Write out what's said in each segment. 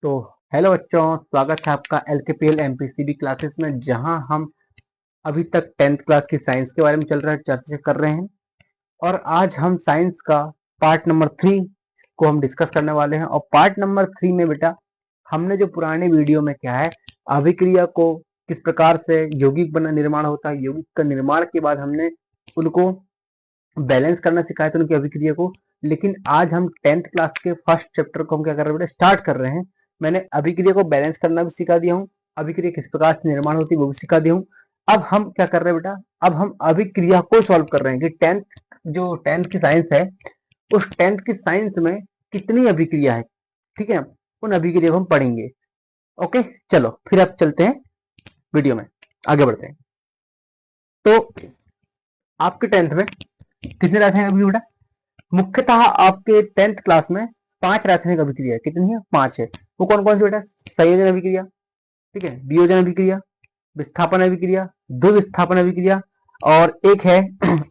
तो हेलो बच्चों, स्वागत है आपका एलकेपीएल एमपीसीबी क्लासेस में, जहां हम अभी तक 10th क्लास की साइंस के बारे में चल रहा है चर्चा कर रहे हैं। और आज हम साइंस का पार्ट नंबर 3 को हम डिस्कस करने वाले हैं। और पार्ट नंबर 3 में बेटा हमने जो पुराने वीडियो में क्या है, अभिक्रिया को किस प्रकार से यौगिक बना निर्माण होता है, यौगिक का निर्माण के बाद हमने उनको बैलेंस करना सिखाया था, उनकी अभिक्रिया को। लेकिन आज हम 10th क्लास के फर्स्ट चैप्टर को हम क्या कर रहे हैं बेटा, स्टार्ट कर रहे हैं। मैंने अभिक्रिया को बैलेंस करना भी सिखा दिया हूँ, अभिक्रिया किस प्रकार से निर्माण होती है वो भी सिखा दिया हूँ। अब हम क्या कर रहे हैं बेटा, अब हम अभिक्रिया को सॉल्व कर रहे हैं कि 10th की साइंस है, उस 10th की साइंस में कितनी अभिक्रिया है, ठीक है। उन अभिक्रिया को हम पढ़ेंगे। ओके, चलो फिर अब चलते हैं वीडियो में, आगे बढ़ते हैं। तो आपके 10th में कितने रासायनिक अभिक्रिया बेटा, मुख्यतः आपके 10th क्लास में 5 रासायनिक अभिक्रिया है। कितनी है? 5 है। वो कौन कौन सी बेटा? संयोजन अभिक्रिया, ठीक है, वियोजन अभिक्रिया, विस्थापन अभिक्रिया, द्विविस्थापन अभिक्रिया, और एक है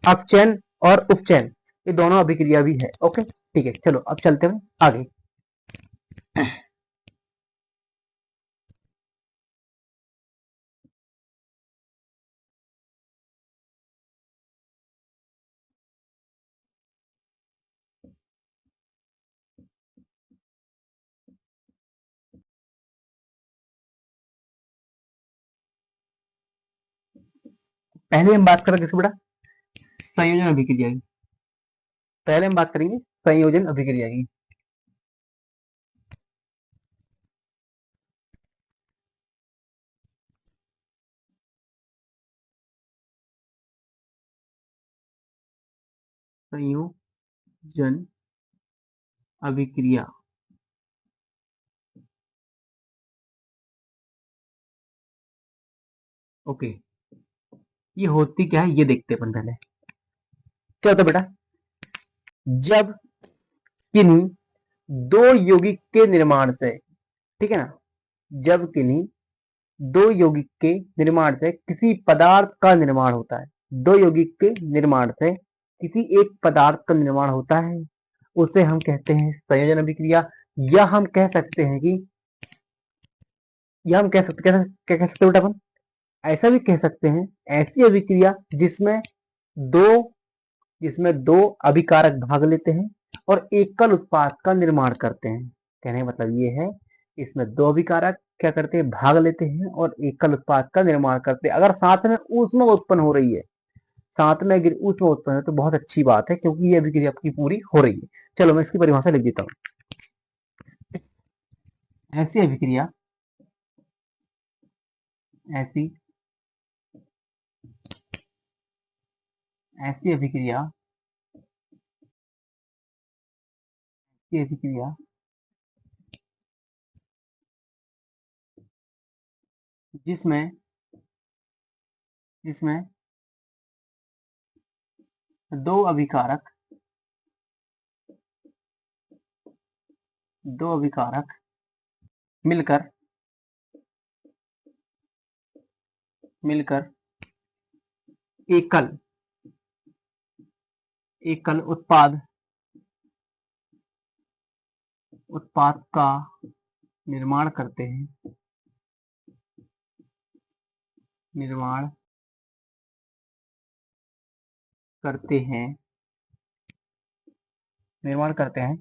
अपचयन और उपचयन। ये दोनों अभिक्रिया भी है। ओके, ठीक है, चलो अब चलते हैं आगे। पहले हम बात करेंगे किसकी बेटा? संयोजन अभिक्रिया की। पहले हम बात करेंगे संयोजन अभिक्रिया की। संयोजन अभिक्रिया, ओके, ये होती क्या है ये देखते हैं अपन पहले। क्या होता है बेटा, जब किन्हीं दो यौगिक के निर्माण से, ठीक है ना, जब किन्हीं दो यौगिक के निर्माण से किसी पदार्थ का निर्माण होता है, दो यौगिक के निर्माण से किसी एक पदार्थ का निर्माण होता है, उसे हम कहते हैं संयोजन अभिक्रिया। या हम कह सकते हैं कि, या हम कह सकते, क्या कह सकते हैं बेटा अपन, ऐसा भी कह सकते हैं, ऐसी अभिक्रिया दो जिसमें दो अभिकारक भाग लेते हैं और एकल उत्पाद का निर्माण करते हैं। कहने का मतलब ये है, इसमें दो अभिकारक क्या करते हैं, भाग लेते हैं और एकल उत्पाद का निर्माण करते हैं। अगर साथ में ऊष्मा उत्पन्न हो रही है, साथ में अगर ऊष्मा उत्पन्न है तो बहुत अच्छी बात है, क्योंकि ये अभिक्रिया आपकी पूरी हो रही है। चलो मैं इसकी परिभाषा लिख देता हूँ। ऐसी अभिक्रिया, ऐसी ऐसी अभिक्रिया, ऐसी अभिक्रिया जिसमें जिसमें दो अभिकारक दो अभिकारक मिलकर मिलकर एकल एकल उत्पाद का निर्माण करते हैं, निर्माण करते हैं निर्माण करते हैं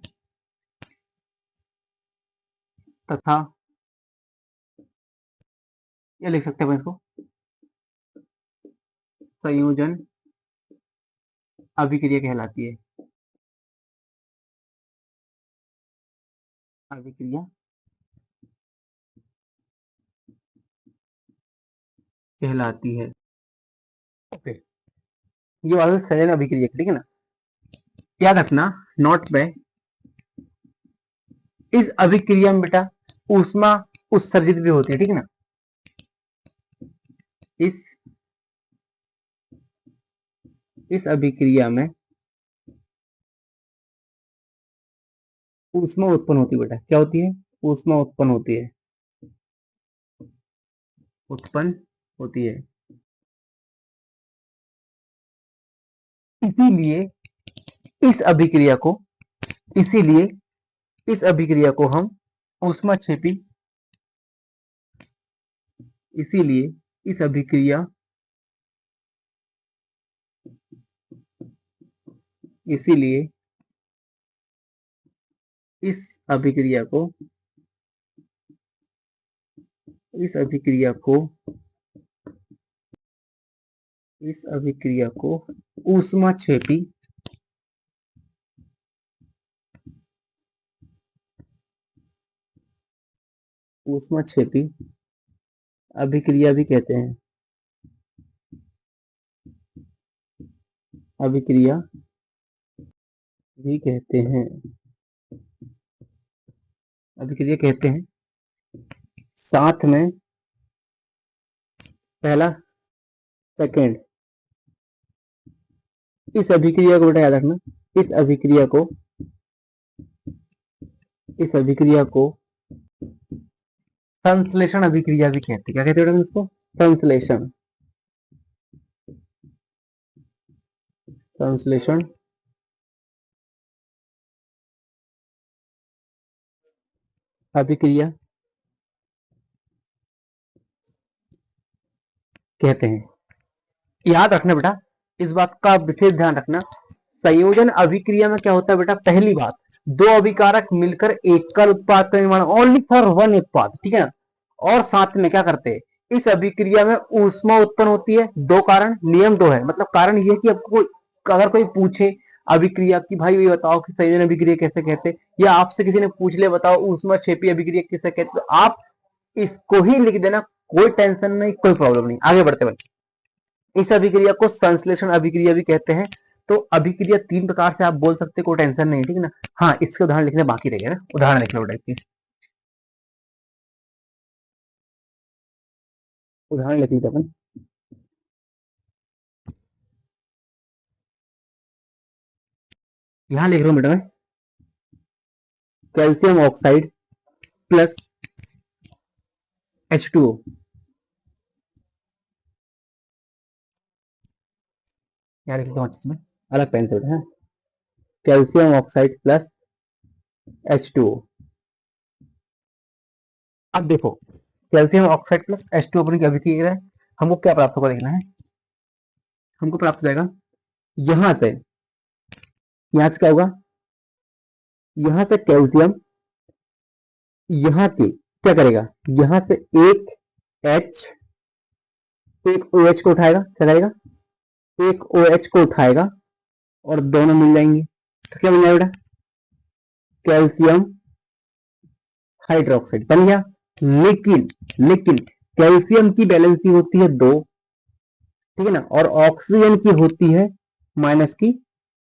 तथा, ये लिख सकते हैं इसको, संयोजन अभिक्रिया कहलाती है। अभिक्रिया कहलाती है। ओके, ये वाला संयोजन अभिक्रिया, ठीक है ना। याद रखना नोट पे, इस अभिक्रिया में बेटा ऊष्मा उत्सर्जित भी होती है, ठीक है ना। इस इस अभिक्रिया में ऊष्मा उत्पन्न होती है बेटा। क्या होती है? ऊष्मा उत्पन्न होती है, उत्पन्न होती है। इसीलिए इस अभिक्रिया को इसीलिए इस अभिक्रिया को हम ऊष्माक्षेपी इसीलिए इस अभिक्रिया इसीलिए इस अभिक्रिया को इस अभिक्रिया को इस अभिक्रिया को ऊष्माक्षेपी ऊष्माक्षेपी अभिक्रिया भी कहते हैं। अभिक्रिया भी कहते हैं। अभिक्रिया कहते हैं। साथ में पहला सेकंड, इस अभिक्रिया को बेटा याद रखना, इस अभिक्रिया को संश्लेषण अभिक्रिया भी कहते हैं। क्या कहते हैं इसको? संश्लेषण संश्लेषण अभिक्रिया कहते हैं। याद रखना बेटा, इस बात का विशेष ध्यान रखना। संयोजन अभिक्रिया में क्या होता है बेटा? पहली बात, दो अभिकारक मिलकर एकल उत्पाद का निर्माण, ओनली फॉर वन उत्पाद, ठीक है ना। और साथ में क्या करते हैं? इस अभिक्रिया में ऊष्मा उत्पन्न होती है। दो कारण, नियम दो है, मतलब कारण ये है कि आपको अगर कोई पूछे अभिक्रिया की भाई ये बताओ कि संयोजन अभिक्रिया कैसे कहते, या आपसे किसी ने पूछ ले बताओ ऊष्माक्षेपी अभिक्रिया किसे कहते, तो आप इसको ही लिख देना, कोई टेंशन नहीं, कोई प्रॉब्लम नहीं। आगे बढ़ते बढ़ते इस अभिक्रिया को संश्लेषण अभिक्रिया भी कहते हैं। तो अभिक्रिया तीन प्रकार से आप बोल सकते, कोई टेंशन नहीं, ठीक है ना। हाँ, इसके उदाहरण लिखने बाकी रह गए ना, उदाहरण लिख लो बेटा इसके, उदाहरण लिख लीजिए अपन। यहां लिख रहा हूं बेटा मैं, कैल्शियम ऑक्साइड प्लस H2O। यहाँ लिख लेता हूँ अच्छे से, अलग पेन से है, कैल्शियम ऑक्साइड प्लस H2O। अब देखो, कैल्शियम ऑक्साइड प्लस H2O अपन की अभिक्रिया है, हमको क्या प्राप्त होगा देखना है। हमको प्राप्त हो जाएगा यहां से, यहां से क्या होगा, यहां से कैल्शियम यहाँ के क्या करेगा, यहां से एक H एक OH को उठाएगा, क्या करेगा, एक OH को उठाएगा और दोनों मिल जाएंगे, तो क्या बन जाएगा बेटा, कैल्शियम हाइड्रोक्साइड बन गया। लेकिन लेकिन कैल्शियम की वैलेंसी होती है 2, ठीक है ना, और ऑक्सीजन की होती है माइनस की,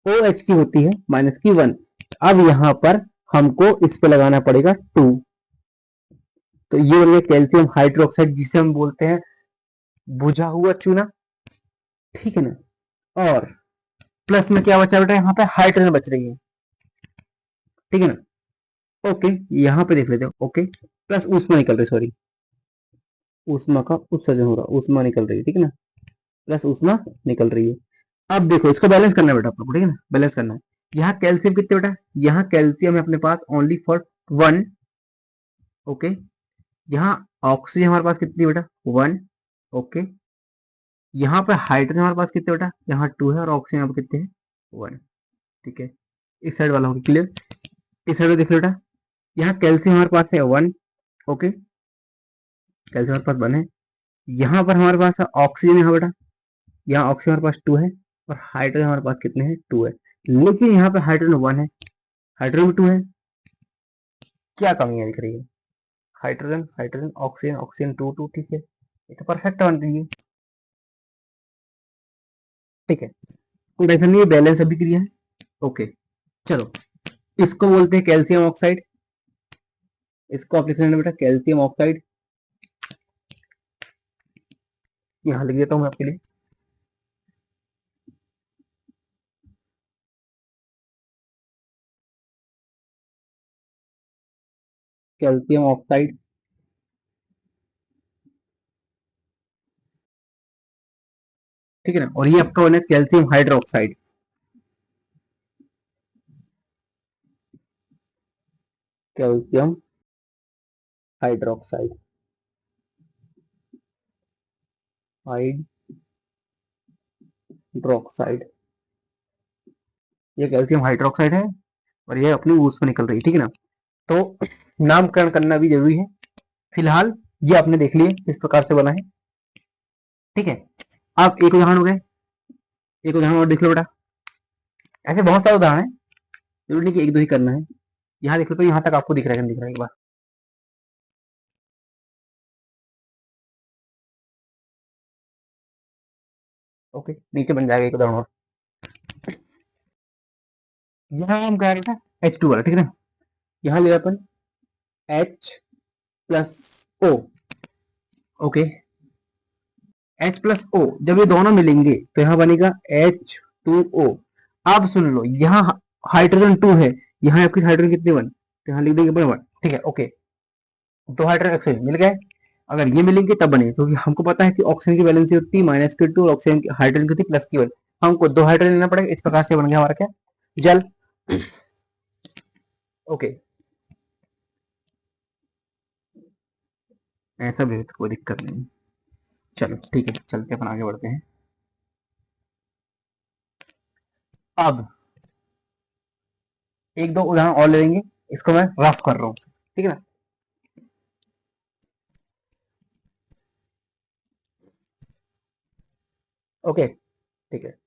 OH की होती है माइनस की 1। अब यहां पर हमको इस पे लगाना पड़ेगा 2, तो ये बन गया कैल्शियम हाइड्रोक्साइड, जिसे हम बोलते हैं बुझा हुआ चूना, ठीक है ना। और प्लस में क्या बचा बेटा, यहाँ पे हाइड्रोजन बच रही है, ठीक है ना। ओके, यहाँ पे देख लेते हैं, ओके, प्लस ऊष्मा निकल रही, सॉरी, ऊष्मा का उत्सर्जन हो रहा, ऊष्मा निकल रही है, ठीक है ना, प्लस ऊष्मा निकल रही है। अब देखो, इसको बैलेंस करना है बेटा आपको, ठीक है ना, बैलेंस करना है। यहाँ कैल्शियम कितने बेटा, यहाँ कैल्शियम है अपने पास ओनली फॉर 1, ओके। यहाँ ऑक्सीजन हमारे पास कितनी बेटा, 1, ओके। यहाँ पे हाइड्रोजन हमारे पास कितने बेटा, यहाँ 2 है, और ऑक्सीजन यहाँ पे कितने हैं, 1, ठीक है। इस साइड वाला होगा क्लियर। इस साइड में देख लो बेटा, यहाँ कैल्शियम हमारे पास है 1, ओके, कैल्शियम हमारे पास 1 है। यहाँ पर हमारे पास है ऑक्सीजन है बेटा, यहाँ ऑक्सीजन हमारे पास 2 है, और हाइड्रोजन हमारे पास कितने हैं, 2 है। लेकिन यहाँ पे हाइड्रोजन 1 है, हाइड्रोजन भी 2 है, क्या कमी दिख रही है, हाइड्रोजन हाइड्रोजन ऑक्सीजन ऑक्सीजन 2 2, ठीक है, ये तो परफेक्ट बन रही है, ठीक है, कोई टेंशन नहीं है, बैलेंस अभिक्रिया है, ओके। चलो, इसको बोलते हैं कैल्शियम ऑक्साइड, इसको आप लिख लेना बेटा कैल्शियम ऑक्साइड, यहाँ लिख देता हूँ मैं आपके लिए, कैल्शियम ऑक्साइड, ठीक है ना, और ये आपका बना calcium hydroxide, calcium hydroxide, hydroxide, ये कैल्शियम हाइड्रोक्साइड है और ये अपनी ऊस में निकल रही है, ठीक है ना। तो नामकरण करना भी जरूरी है। फिलहाल ये आपने देख लिए इस प्रकार से बना है, ठीक है। अब एक उदाहरण हो गए, एक उदाहरण और देख लो बेटा। ऐसे बहुत सारे उदाहरण है, जरूरी नहीं कि एक दो ही करना है। यहाँ देख लो, तो यहाँ तक आपको दिख रहा है, दिख रहा है एक बार। ओके, नीचे बन जाएगा एक उदाहरण और। यहाँ हम कह रहे थे H2 वाला, ठीक है ना। यहाँ ले अपन H plus O। Okay, H plus O, जब ये दोनों मिलेंगे तो यहाँ बनेगा H2O। अब सुन लो, यहाँ हाइड्रोजन 2 है, यहाँ आपकी हाइड्रोजन कितने 1, तो यहाँ लिख देंगे 1, ठीक है। ओके, दो हाइड्रोजन ऑक्सीजन मिल गए। अगर ये मिलेंगे तब बने, क्योंकि हमको पता है कि ऑक्सीजन की वैलेंसी होती है -K2 और ऑक्सीजन की हाइड्रोजन की होती है +K1। हमको दो हाइड्रोजन लेना पड़ेगा। इस प्रकार से बन गया हमारा क्या, जल। ओके, ऐसा भी है तो कोई दिक्कत नहीं। चलो ठीक है, चलते अपन आगे बढ़ते हैं। अब एक दो उदाहरण और ले लेंगे, इसको मैं रफ कर रहा हूँ, ठीक है ना। ओके, ठीक है।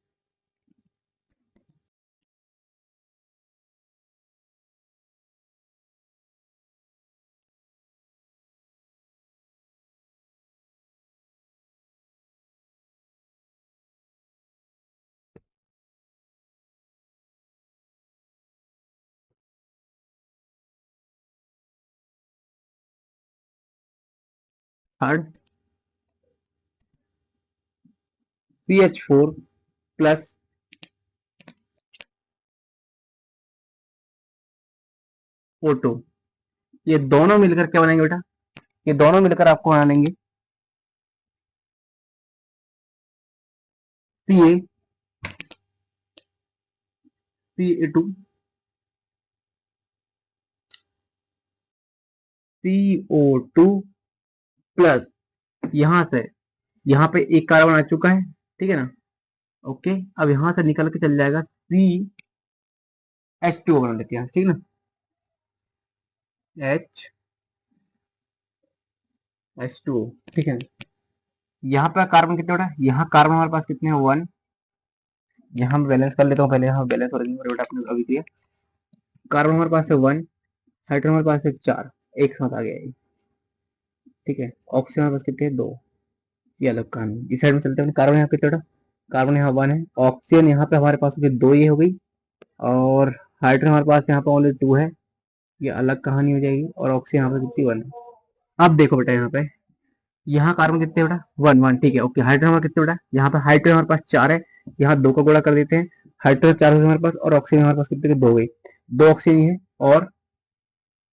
थर्ड CH4 प्लस O2, ये दोनों मिलकर क्या बनाएंगे बेटा, ये दोनों मिलकर आपको बना लेंगे Ca, CO2 प्लस, यहां से यहाँ पे एक कार्बन आ चुका है, ठीक है ना। ओके, अब यहां से निकल के चल जाएगा CH2 बना लेते हैं, ठीक है ना। H2O, ठीक है। यहाँ पे कार्बन कितने बेटा, यहाँ कार्बन हमारे पास कितने हैं 1। यहाँ मैं बैलेंस कर लेता हूँ पहले, यहाँ बैलेंस और बेटा आपने अभी किया। कार्बन हमारे पास है 1, हाइड्रोजन हमारे पास है 4, एक साथ आ गया ये, ठीक है। ऑक्सीजन हमारे पास कितने हैं 2, ये अलग कहानी। इस साइड में चलते हैं, कार्बन यहाँ कितने बेटा, कार्बन यहाँ 1 है, ऑक्सीजन यहाँ पे हमारे पास दो, ये हो गई। और हाइड्रोजन हमारे पास यहाँ पे ओनली 2 है, ये अलग कहानी हो जाएगी। और ऑक्सीजन यहाँ पे कितनी 1 है। अब देखो बेटा, यहाँ पे यहाँ कार्बन कितने बेटा 1 1, ठीक है। ओके, हाइड्रोजन हमारे कितने बेटा, यहाँ पे हाइड्रोजन हमारे पास 4 है, यहाँ 2 का गुणा कर देते हैं। हाइड्रोजन 4 है हमारे पास, और ऑक्सीजन हमारे पास कितने, 2 गई, 2 ऑक्सीजन है। और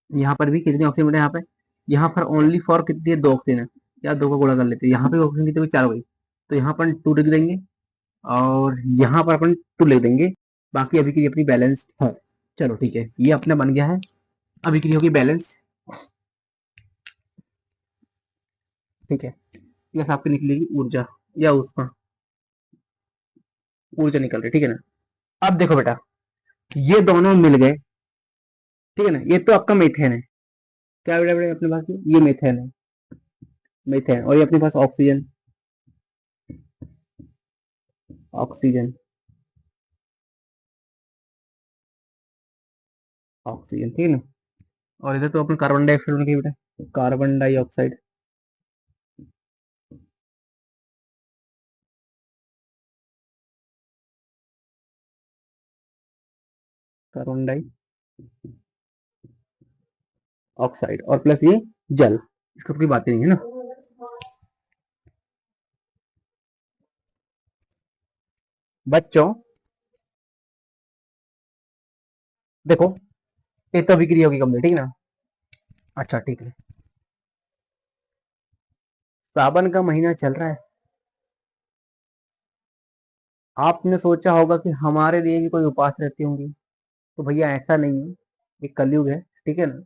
यहाँ पर भी कितनी ऑक्सीजन बेटा, यहाँ पर ओनली फॉर कितनी है, 2 ऑक्सीजन है। या 2 का गुणा कर लेते हैं, यहाँ पे ऑक्सीजन कितनी, 4 गई, तो यहाँ पर 2 लिख देंगे। और यहाँ पर अपन 2 लिख देंगे। बाकी अभी की अपनी बैलेंस है। चलो ठीक है, ये अपना बन गया है, अभी की होगी बैलेंस, ठीक है। यस, आपकी निकलेगी ऊर्जा, या उसका ऊर्जा निकल रही, ठीक है ना। अब देखो बेटा, ये दोनों मिल गए, ठीक है ना। ये तो आपका मीथेन है, क्या बेटा बेटा अपने पास ये मीथेन है, मीथेन। और ये अपने पास ऑक्सीजन, ऑक्सीजन, ऑक्सीजन, ठीक है ना। और इधर तो अपने कार्बन डाइऑक्साइड की बेटा, कार्बन डाइऑक्साइड, कार्बन डाइऑक्साइड, और प्लस ये जल, इसका कोई बात नहीं है ना। बच्चों देखो, ये तो अभिक्रिया होगी कंप्लीट, ठीक है ना। अच्छा ठीक है, सावन का महीना चल रहा है। आपने सोचा होगा कि हमारे लिए भी कोई उपास रहती होंगी, तो भैया ऐसा नहीं है, ये कलयुग है, ठीक है ना।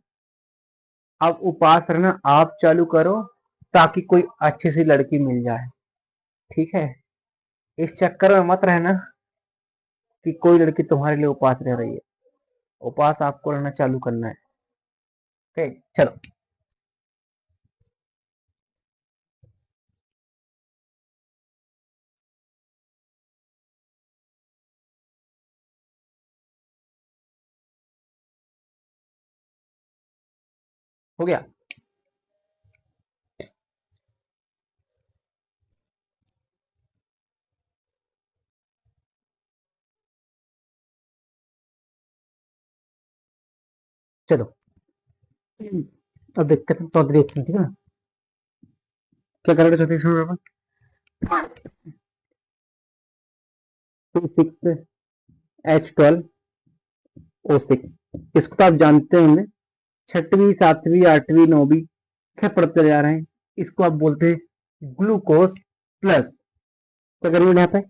अब उपास रहना आप चालू करो ताकि कोई अच्छी सी लड़की मिल जाए, ठीक है। इस चक्कर में मत रहना कि कोई लड़की तुम्हारे लिए उपास रह रही है। उपास आपको रहना चालू करना है, ठीक। चलो हो गया। चलो अब देखते हैं चौथी रिएक्शन, ठीक है ना। क्या करेंगे चौथी रिएक्शन में? 2,6H12O6, इसको तो आप जानते होंगे, छठवीं सातवीं आठवीं नौवीं से पढ़ते चले जा रहे हैं। इसको आप बोलते हैं ग्लूकोज प्लस। क्या करेंगे यहाँ पे?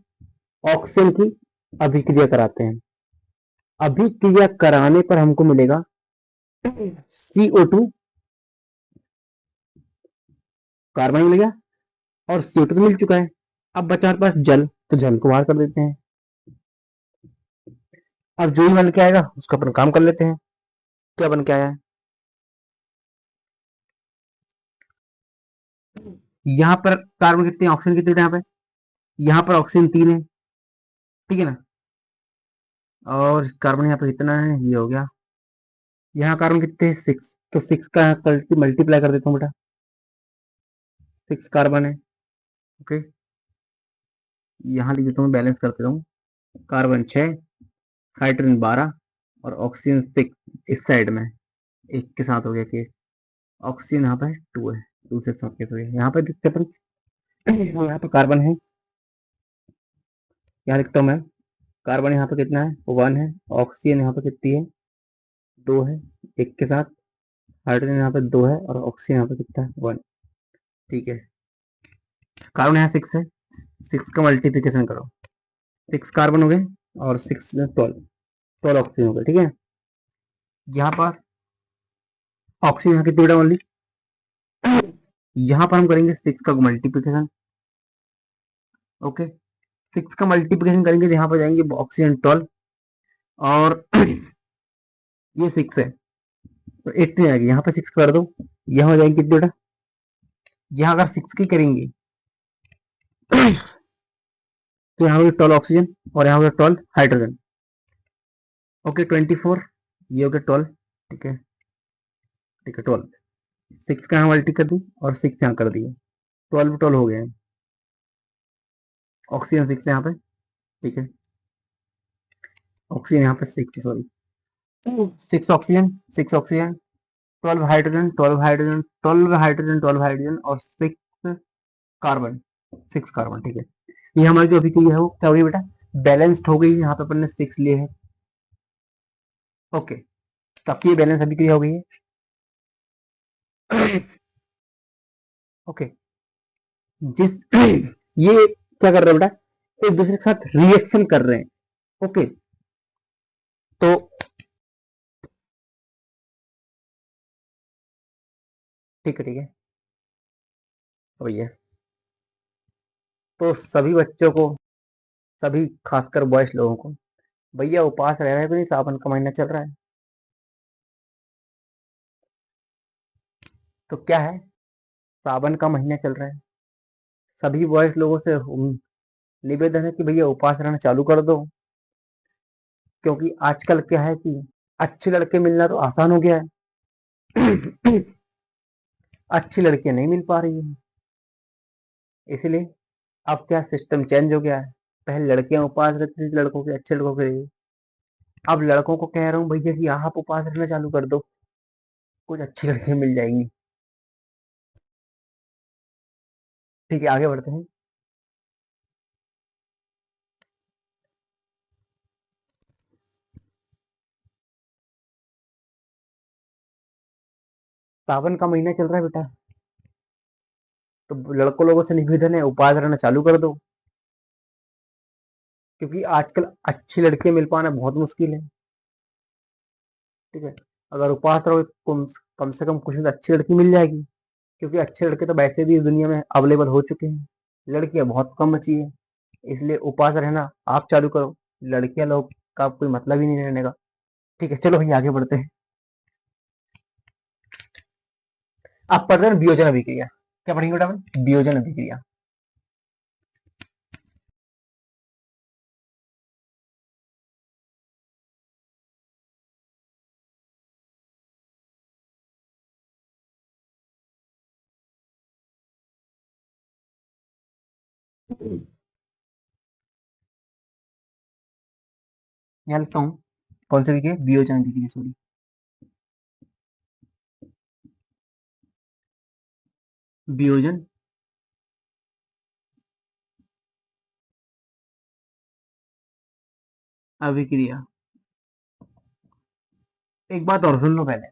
ऑक्सीजन की अभिक्रिया कराते हैं। अभिक्रिया कराने पर हमको मिलेगा CO2, कार्बन मिल गया, और CO2 तो मिल चुका है। अब बचा हमारे पास जल, तो जल को बाहर कर देते हैं। अब जो ही बन के आएगा उसका अपन काम कर लेते हैं। क्या बन के आया है? यहाँ पर कार्बन कितने, ऑक्सीजन कितने, यहाँ पे यहाँ पर ऑक्सीजन 3 है, ठीक है ना। और कार्बन यहाँ पे कितना है, ये हो गया। यहाँ कार्बन कितने हैं, 6, तो 6 का मल्टीप्लाई कर देता हूँ बेटा। 6 कार्बन है, ओके। यहाँ लिख देता हूँ, बैलेंस करते रहूँ। कार्बन 6, हाइड्रोजन 12 और ऑक्सीजन 6 इस साइड में, एक के साथ हो गया केस। ऑक्सीजन यहाँ पे 2 है, दूसरे साथ केस हो गया। यहाँ पे देखते अपन, यहाँ पे कार्बन है, यहाँ लिखता हूँ मैं। कार्बन यहाँ पे कितना है, 1 है। ऑक्सीजन यहाँ पे कितनी है, 2 है, एक के साथ। हाइड्रोजन यहाँ पे 2 है और ऑक्सीजन यहाँ पे कितना है, 1, ठीक है। कार्बन यहाँ 6 है, 6 का मल्टीप्लिकेशन करो, 6 कार्बन हो गए और 6 12, 12 ऑक्सीजन हो गए, ठीक है। यहाँ पर ऑक्सीजन यहाँ कितनी बेटा, ओनली। यहाँ पर हम करेंगे 6 का मल्टीप्लिकेशन, ओके। 6 का मल्टीप्लिकेशन करेंगे तो यहाँ पर जाएंगे ऑक्सीजन 12 और ये 6 है तो 18 आएगी। यहाँ पे 6 कर दो, यहाँ हो जाएगी कितनी बेटा, यहाँ अगर 6 की करेंगे तो यहाँ हो गया 12 ऑक्सीजन और यहाँ हो गया 12 हाइड्रोजन, ओके। 24, ये हो गया 12, ठीक है, ठीक है। 12, 6 का यहाँ मल्टी कर दी और 6 यहाँ कर दिए, 12 12 हो गए। ऑक्सीजन 6 यहाँ पे, ठीक है। ऑक्सीजन यहाँ पे 6, sorry, 6 oxygen, 6 oxygen, 12 hydrogen, 12 hydrogen, 12 hydrogen, 12 hydrogen और 6 कार्बन, 6 कार्बन, ठीक है। ये हमारी जो अभिक्रिया है वो क्या हो गई बेटा, बैलेंस्ड हो गई। यहाँ पे अपन ने 6 लिए है, ओके। तो आपकी ये बैलेंस अभिक्रिया हो गई है, ओके। जिस ये क्या कर रहे हैं बेटा, एक दूसरे के साथ रिएक्शन कर रहे हैं, ओके। तो ठीक है, ठीक है भैया। तो सभी बच्चों को, सभी खासकर बॉयज लोगों को, भैया उपास रह रहा है कि नहीं, सावन का महीना चल रहा है, तो क्या है, सावन का महीना चल रहा है। सभी बॉयज लोगों से निवेदन है कि भैया उपास रहना चालू कर दो, क्योंकि आजकल क्या है कि अच्छे लड़के मिलना तो आसान हो गया है। अच्छी लड़कियां नहीं मिल पा रही है, इसलिए अब क्या सिस्टम चेंज हो गया है। पहले लड़कियां उपास रखती थी लड़कों के, अच्छे लड़कों के लिए। अब लड़कों को कह रहा हूँ भैया कि आप उपास रखना चालू कर दो, कुछ अच्छी लड़कियां मिल जाएंगी, ठीक है। आगे बढ़ते हैं। सावन का महीना चल रहा है बेटा, तो लड़कों लोगों से निवेदन है उपास रहना चालू कर दो, क्योंकि आजकल अच्छी लड़कियां मिल पाना बहुत मुश्किल है, ठीक है। अगर उपास रहोगे कम से कम कुछ नहीं तो अच्छी लड़की मिल जाएगी, क्योंकि अच्छे लड़के तो वैसे भी इस दुनिया में अवेलेबल हो चुके हैं, लड़कियां बहुत कम बची है। इसलिए उपास रहना आप चालू करो, लड़कियां लोग का कोई मतलब ही नहीं रहने का। ठीक है, चलो भैया आगे बढ़ते हैं। आप पढ़ रहे हैं वियोजन अभिक्रिया, क्या पढ़ेंगे बेटा अपन? वियोजन अभिक्रिया। यहाँ लिखता हूँ, कौन से विक्रिया? वियोजन अभिक्रिया, सॉरी। वियोजन अभिक्रिया। एक बात और सुन लो पहले,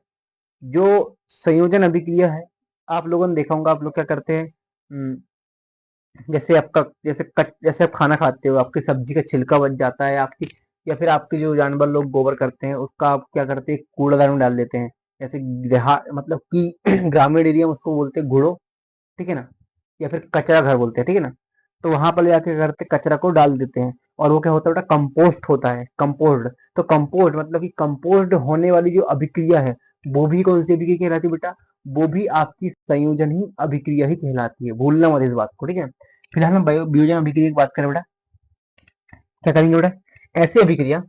जो संयोजन अभिक्रिया है, आप लोगों ने देखा होगा, आप लोग क्या करते हैं, जैसे आप खाना खाते हो, आपकी सब्जी का छिलका बच जाता है आपकी, या फिर आपके जो जानवर लोग गोबर करते हैं उसका आप क्या करते हैं, कूड़ादान में डाल देते हैं। जैसे देहात मतलब कि ग्रामीण एरिया में उसको बोलते हैं घूड़ो, ठीक है ना, या फिर कचरा घर बोलते हैं, ठीक है ना। तो वहां पर जाके क्या करते हैं, कचरा को डाल देते हैं, और वो क्या होता है बेटा, कंपोस्ट होता है, कंपोस्ट। तो कंपोस्ट मतलब कि कंपोस्ट होने वाली जो अभिक्रिया है, वो भी कौन सी अभिक्रिया कहलाती है बेटा? वो भी आपकी संयोजन ही अभिक्रिया ही कहलाती है, भूलना मत इस बात को, ठीक है। फिलहाल हम वियोजन अभिक्रिया की बात करें बेटा, क्या करेंगे बेटा? ऐसी अभिक्रिया,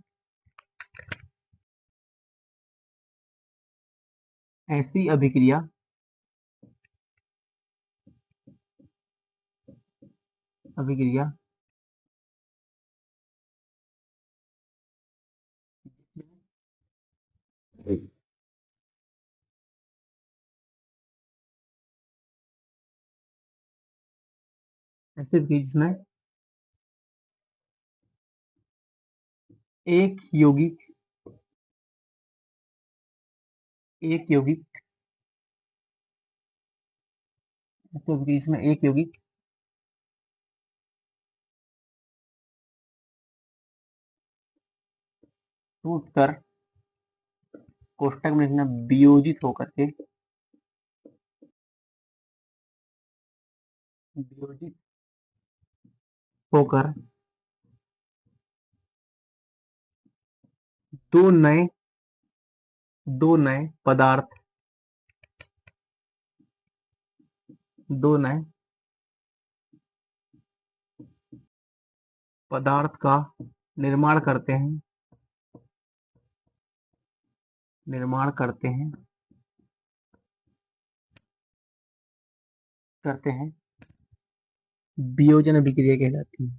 ऐसी अभिक्रिया, अभिक्रिया ऐसे अभिक्रिया जिसमें एक यौगिक, एक यौगिक, ऐसे अभिक्रिया जिसमें एक यौगिक टूट कर, कोष्टक में लिखना, वियोजित होकर के, वियोजित होकर दो नए, दो नए पदार्थ, दो नए पदार्थ का निर्माण करते हैं, निर्माण करते हैं, करते हैं, वियोजन अभिक्रिया कहलाती है,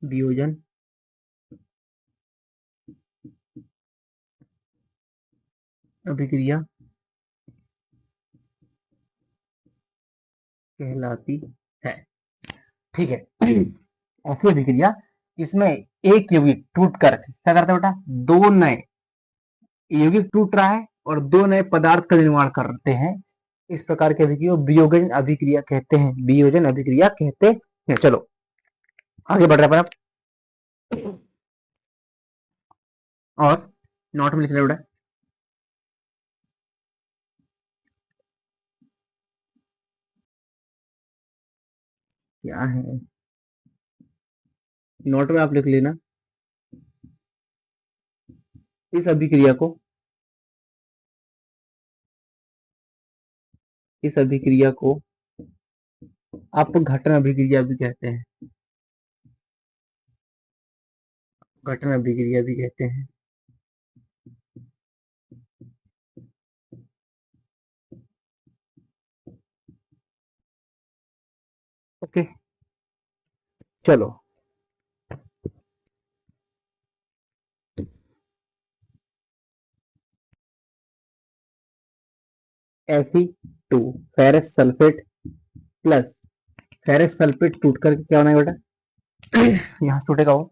वियोजन अभिक्रिया कहलाती है, ठीक है। ऐसी अभिक्रिया जिसमें एक यौगिक टूट कर क्या करता है बेटा, दो नए यौगिक टूट रहा है और दो नए पदार्थ का निर्माण करते हैं, इस प्रकार की अभिक्रिया वियोजन अभिक्रिया कहते हैं, वियोजन अभिक्रिया कहते हैं। चलो आगे बढ़ रहे हैं अपन, और नोट में लिख रहे बेटा, क्या है, नोट में आप लिख लेना, इस अभिक्रिया को, इस अभिक्रिया को आप घटन अभिक्रिया भी कहते हैं, घटन अभिक्रिया भी कहते हैं। ओके, चलो, Fe2 ferrous sulphate plus, ferrous sulphate टूट करके क्या होना है बेटा, यहाँ से टूटेगा वो,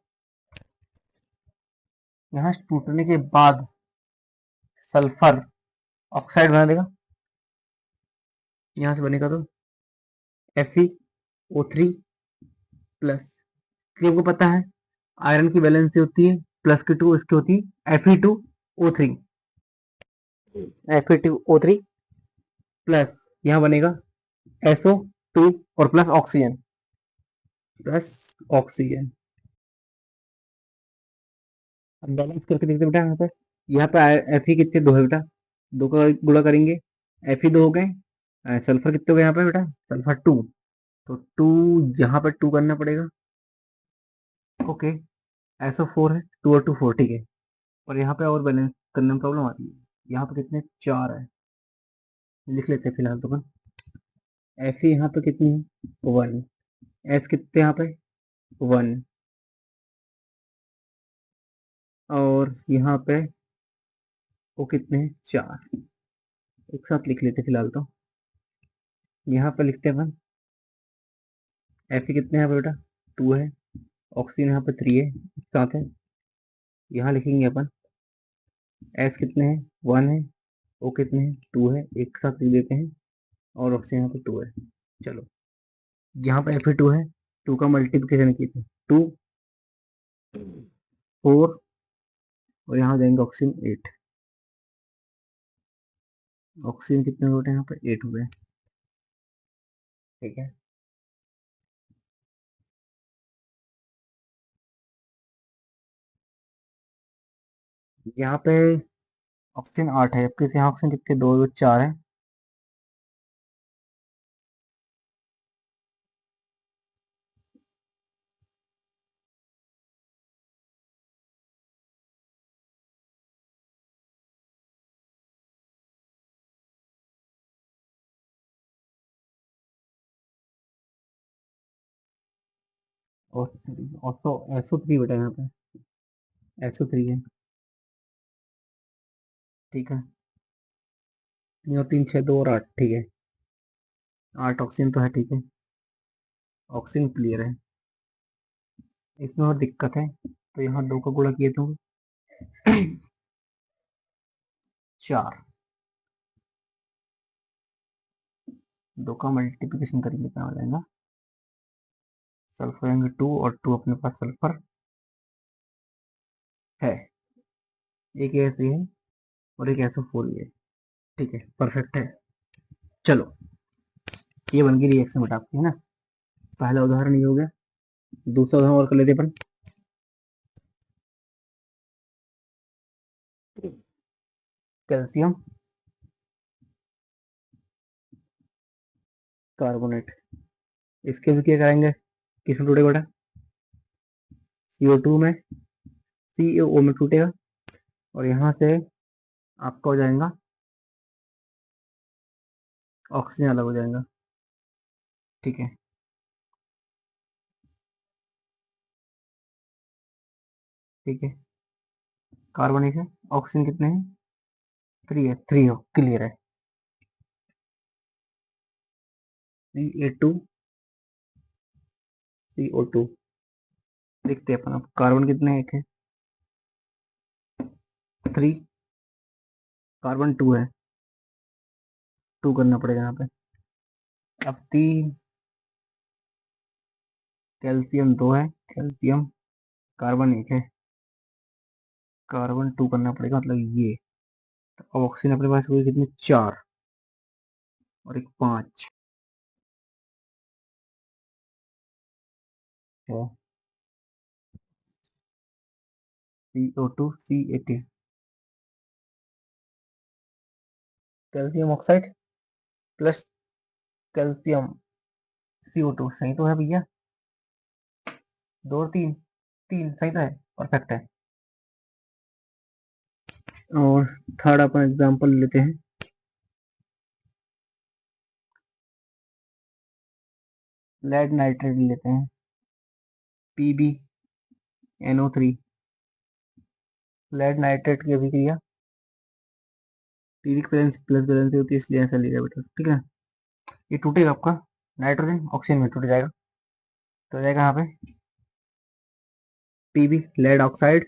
यहाँ से टूटने के बाद सल्फर ऑक्साइड बना देगा, यहाँ से बनेगा तो FeO3 प्लस, आपको पता है आयरन की वैलेंसी होती है प्लस की 2 इसकी होती Fe2O3, Fe2O3 प्लस यहाँ बनेगा SO2 और प्लस ऑक्सीजन। अब बैलेंस करके देखते बेटा, यहाँ पे Fe कितने, 2 है बेटा, 2 का गुणा करेंगे, Fe 2 हो गए, सल्फर कितने हो गए यहाँ पे बेटा, सल्फर 2, तो 2 यहाँ पे 2 करना पड़ेगा। ओके, SO4 है, 2 और 2 4, ठीक है। और यहाँ पे और बैलेंस करने में प्रॉब्लम आती है, यहाँ पे कितने 4 है, लिख लेते हैं फिलहाल तो। Fe यहाँ पे कितनी है 1, S कितने यहाँ पे 1, और यहाँ पे वो कितने हैं 4, एक साथ लिख लेते फिलहाल तो। यहाँ पे लिखते हैं अपन Fe कितने हैं बेटा 2 है, ऑक्सीजन यहाँ पे 3 है, एक साथ है। यहाँ लिखेंगे अपन S कितने हैं 1 है, O कितने हैं 2 है, एक साथ लिख देते हैं, और ऑक्सीजन यहाँ पे 2 है। चलो, यहाँ पे Fe2 है, 2 का मल्टीप्लिकेशन कीजिए, 2 4, और यहाँ जाएंगे ऑक्सीजन 8, ऑक्सीजन कितने हो गए यहाँ पे 8 हो गए, ठीक है। यहाँ पे ऑक्सीजन 8 है, जबकि यहाँ ऑक्सीजन कितने 2 2 4 है। और तो SO3 बेटा, यहाँ पे SO3 है, ठीक है। 3 और 3 6 2 और 8, ठीक है, 8 ऑक्सीजन तो है, ठीक है, ऑक्सीजन क्लियर है। इसमें और दिक्कत है, तो यहाँ 2 का गुणा किए तो 4, 2 का मल्टीप्लिकेशन करेंगे क्या हो जाएगा, सल्फर आएंगे 2, और 2 अपने पास सल्फर है, एक ऐसे है और एक ऐसा 4 है, ठीक है, परफेक्ट है। चलो, ये बन गई रिएक्शन बेटा आपकी, है ना। पहला उदाहरण ये हो गया, दूसरा उदाहरण और कर लेते अपन। कैल्शियम कार्बोनेट, इसके भी क्या करेंगे, किसमें टूटेगा बेटा, CO2 में, CaO में टूटेगा, और यहाँ से आपका हो जाएगा ऑक्सीजन अलग हो जाएगा, ठीक है। ठीक है, कार्बन एक है, ऑक्सीजन कितने हैं 3 है, 3 हो क्लियर है। CA2 CO2 लिखते हैं अपन, अब कार्बन कितने एक है 3, कार्बन 2 है, 2 करना पड़ेगा यहाँ पे। अब 3, कैल्शियम 2 है, कैल्शियम कार्बन एक है, कार्बन 2 करना पड़ेगा, मतलब ये। तो अब ऑक्सीजन अपने पास हुई कितनी 4, और एक 5 है, CO2 C18, calcium oxide plus calcium CO2, सही तो है भैया, 2 और 3, 3 सही तो है, परफेक्ट है। और थर्ड अपन एग्जांपल लेते हैं, लेड नाइट्रेट लेते हैं, PbNO3, लेड नाइट्रेट की अभिक्रिया पीरिक बैलेंस प्लस बैलेंस होती है, इसलिए ऐसा लिखा बेटा, ठीक है। ये टूटेगा आपका, नाइट्रोजन ऑक्सीजन में टूट जाएगा, तो हो जाएगा यहाँ पे Pb lead oxide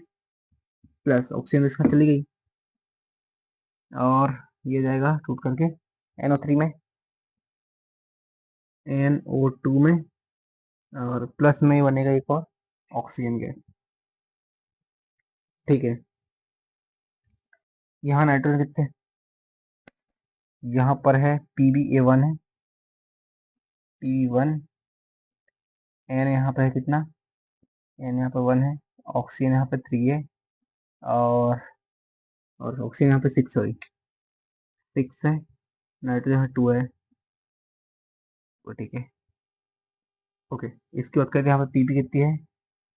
plus oxygen इसका चली गई, और ये जाएगा टूट करके NO3 में, NO2 में, और प्लस में बनेगा एक और ऑक्सीजन गैस, ठीक है, यहाँ नाइट्रोजन कितने, यहाँ पर है PbA1 है, P1, N यहाँ पे है कितना, N यहाँ पे 1 है, ऑक्सीजन यहाँ पे 3 है, और ऑक्सीजन यहाँ पे 6 सॉरी 6 है, नाइट्रोजन यहाँ 2 है। वो ठीक है, ओके। इसकी बात करते हैं, यहाँ पे Pb कितनी है,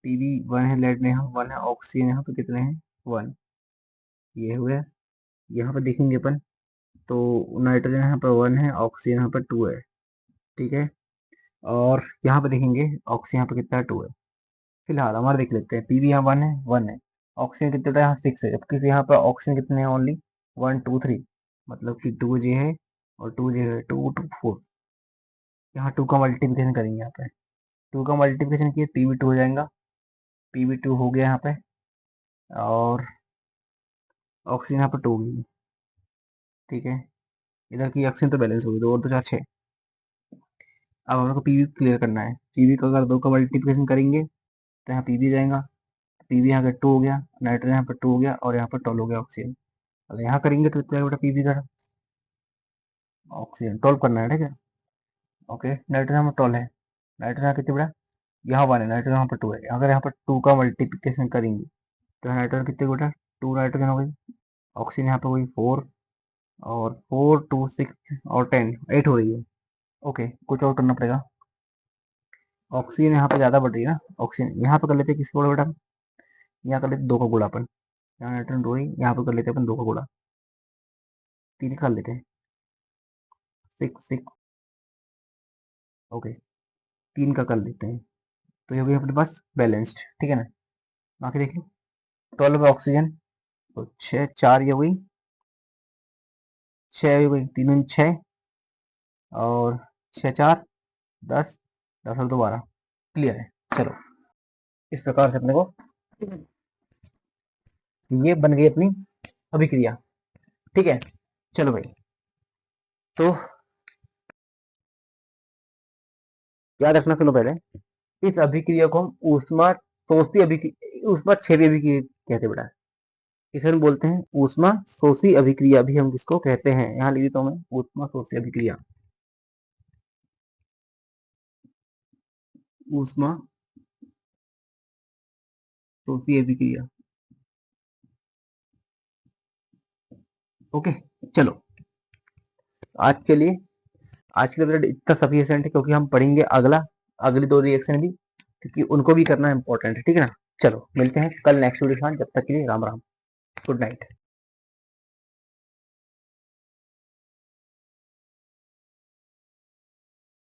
Pb 1 है, लेड में यहाँ 1 है, ऑक्सीजन यहाँ पे कितने हैं 1, ये हुआ। यहाँ पे देखेंगे अपन तो नाइट्रोजन यहाँ पर 1 है, ऑक्सीजन यहाँ पर 2 है, ठीक है। और यहाँ पे देखेंगे ऑक्सीजन यहाँ पे कितना है 2 है। फिलहाल हमारे देख लेते हैं, पीवी यहाँ 1 है, ऑक्सीजन कितने होता है यहाँ 6 है, जबकि यहाँ पर ऑक्सीजन कितने हैं ओनली 1 2 3, मतलब कि 2 जे है और 2 जे है 2 2 4। यहाँ 2 का मल्टीप्लिकेशन करेंगे, यहाँ पे 2 का मल्टीप्लिकेशन किए PB2 हो जाएगा, PB2 हो गया यहाँ पे, और ऑक्सीजन यहाँ पर 2 होगी, ठीक है। इधर की ऑक्सीजन तो बैलेंस होगी, 2 और 2 4 6। अब हम लोग को पीवी क्लियर करना है, पीवी का अगर 2 का मल्टीप्लिकेशन करेंगे तो यहाँ पीवी जाएगा, पीवी यहाँ का 2 हो गया, नाइट्रोजन यहाँ पर 2 हो गया, और यहाँ पर 12 हो गया ऑक्सीजन। अगर यहाँ करेंगे तो क्या बेटा, पीवी का ऑक्सीजन 12 करना है, ठीक है, ओके। नाइट्रोजन यहाँ पर 12 है, नाइट्रोजन यहाँ कितने बेटा, यहाँ 1 है, नाइट्रोजन यहाँ पर 2 है। अगर यहाँ पर 2 का मल्टीप्लिकेशन करेंगे तो नाइट्रोजन कितने बेटा 2 नाइट्रोजन हो गई, ऑक्सीजन यहाँ पर हुई 4, और 4 2 6 और 10 8 हो रही है, ओके। कुछ और करना पड़ेगा, ऑक्सीजन यहाँ पे ज़्यादा बढ़ रही है ना, ऑक्सीजन यहाँ पे कर लेते हैं किसको बेटा, यहाँ कर लेते 2 का गुणा अपन, यहाँ नाइट्रोजन 2 ही, यहाँ पे कर लेते हैं अपन 2 का गुणा, 3 कर लेते हैं 6 6, ओके, 3 का कर लेते हैं, तो ये हो गया अपने पास बैलेंस्ड, ठीक है ना। बाकी देख लो 12 है ऑक्सीजन, तो 6 4 ये हुई, 6 हो गई, 3 6, और 6 4 10, 10 और 2 12, क्लियर है। चलो इस प्रकार से अपने को ये बन गई अपनी अभिक्रिया, ठीक है। चलो भाई, तो याद रखना, सुनो पहले, इस अभिक्रिया को हम ऊष्मा शोषी अभिक्रिया, ऊष्मा क्षेपी अभिक्रिया कहते हैं बेटा, इसे हम बोलते हैं ऊष्मा शोषी अभिक्रिया भी हम किसको कहते हैं, यहाँ लिख देता हूं मैं, ऊष्मा शोषी अभिक्रिया, ऊष्मा शोषी अभिक्रिया, ओके। चलो आज के लिए बेटा इतना सफिशिएंट है, क्योंकि हम पढ़ेंगे अगली 2 रिएक्शन भी, क्योंकि उनको भी करना इंपॉर्टेंट है, ठीक है ना। चलो मिलते हैं कल नेक्स्ट वीडियो के साथ, जब तक के लिए राम राम, गुड नाइट।